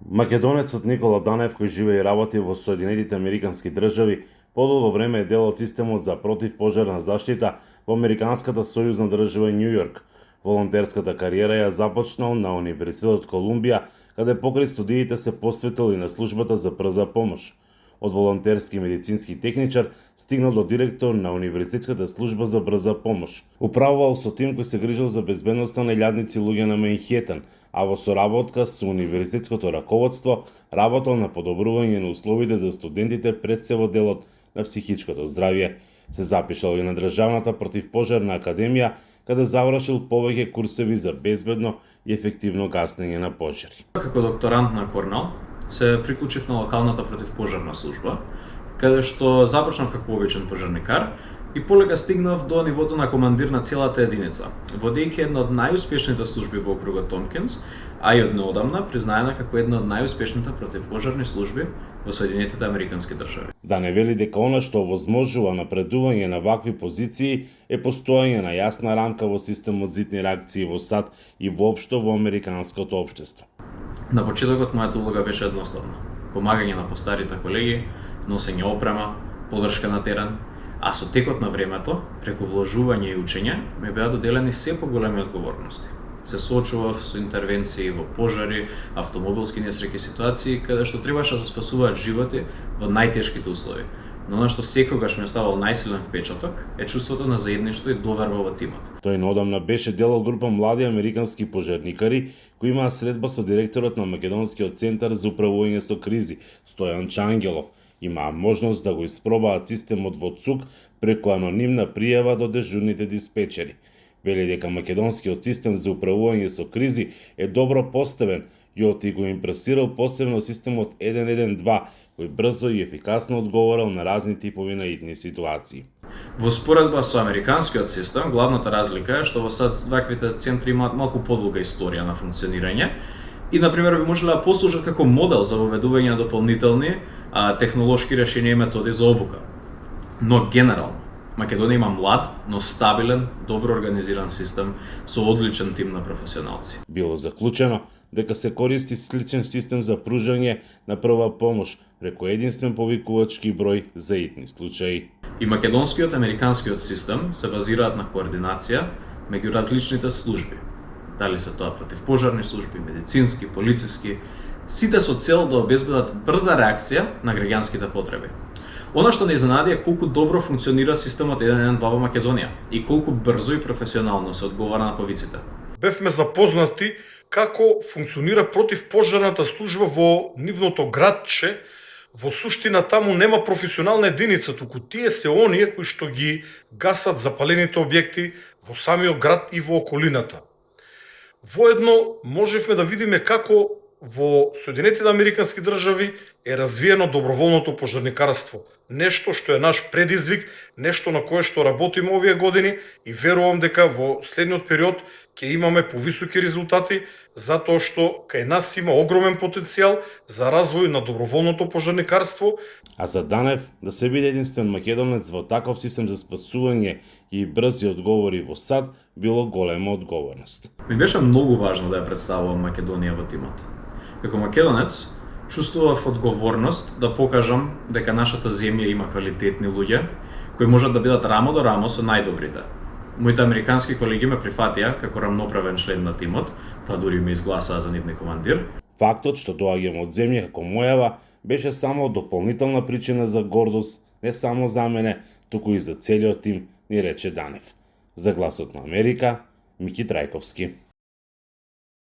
Македонецот Никола Данев, кој живее и работи во Соединетите Американски држави, подолго време е дел од системот за противпожарна заштита во Американската сојузна држава Њу Јорк. Волонтерската кариера ја започнал на Универзитетот Колумбија, каде покрај студиите се посветил и на службата за брза помош. Од волонтерски медицински техничар стигнал до директор на Универзитетската служба за брза помош. Управувал со тим кој се грижил за безбедноста на илјадници луѓе на Менхетен, а во соработка со универзитетското раководство работел на подобрување на условите за студентите пред се во делот на психичкото здравје. Се запишал и на Државната противпожарна академија, каде завршил повеќе курсеви за безбедно и ефективно гаснење на пожари. Како докторант на Корнел се приклучив на локалната противпожарна служба, каде што започнав како обичен пожарникар и полека стигнав до нивото на командир на целата единица, водејќи една од најуспешните служби во округот Томкинс, а и од неодамна признаена како една од најуспешните противпожарни служби во Соединетите Американски држави. Да не вели дека она што овозможува напредување на вакви позиции е постојање на јасна рамка во системот за итни реакции во САД и воопшто во американското општество. На почетокот мојата улога беше едноставна: помагање на постарите колеги, носење опрема, поддршка на терен, а со текот на времето, преку вложување и учење, ми беа доделени се поголеми одговорности. Се соочував со интервенции во пожари, автомобилски несреќи ситуации, каде што требаше да спасуваат животи во најтешките услови. Но она што секогаш ми оставал најсилен впечаток е чувството на заедништво и доверба во тимот. Тој неодамна беше дел од група млади американски пожарникари кои имаа средба со директорот на Македонскиот центар за управување со кризи, Стојан Чангелов. Имаа можност да го испробаат системот во ЦУК преку анонимна пријава до дежурните диспечери. Вели дека македонскиот систем за управување со кризи е добро поставен и оти го импресирал посебно системот 112, кој брзо и ефикасно одговорал на разни типови на итни ситуации. Во споредба со американскиот систем, главната разлика е што во САД ваквите центри имаат малку подолга историја на функционирање и, например, би можеле да послужат како модел за воведување на дополнителни технолошки решенија и методи за обука. Но генерално, Македонија има млад, но стабилен, добро организиран систем со одличен тим на професионалци. Било заклучено дека се користи сличен систем за пружање на прва помош преку единствен повикувачки број за итни случаи. И македонскиот и американскиот систем се базираат на координација меѓу различните служби. Дали се тоа противпожарни служби, медицински, полициски, сите со цел да обезбедат брза реакција на граѓанските потреби. Она што не изненади е колку добро функционира системот 112 во Македонија и колку брзо и професионално се одговара на повиците. Бевме запознати како функционира противпожарната служба во нивното градче. Во суштина таму нема професионална единица, туку тие се оние кои што ги гасат запалените објекти во самиот град и во околината. Воедно можевме да видиме како во Соединетите Американски држави е развиено доброволното пожарникарство. Нешто што е наш предизвик, нешто на кое што работиме овие години и верувам дека во следниот период ќе имаме повисоки резултати, затоа што кај нас има огромен потенцијал за развој на доброволното пожарникарство. А за Данев да се биде единствен македонец во таков систем за спасување и брзи одговори во САД било голема одговорност. Ми беше многу важно да ја представувам Македонија во тимот. Како македонец, чувствував одговорност да покажам дека нашата земја има квалитетни луѓе кои можат да бидат рамо до рамо со најдобрите. Моите американски колеги ме прифатија како рамноправен член на тимот, па дури ме изгласаа за нивни командир. Фактот што доаѓам од земја како мојава беше само дополнителна причина за гордост, не само за мене, туку и за целиот тим, ни рече Данев. За Гласот на Америка, Мики Трајковски.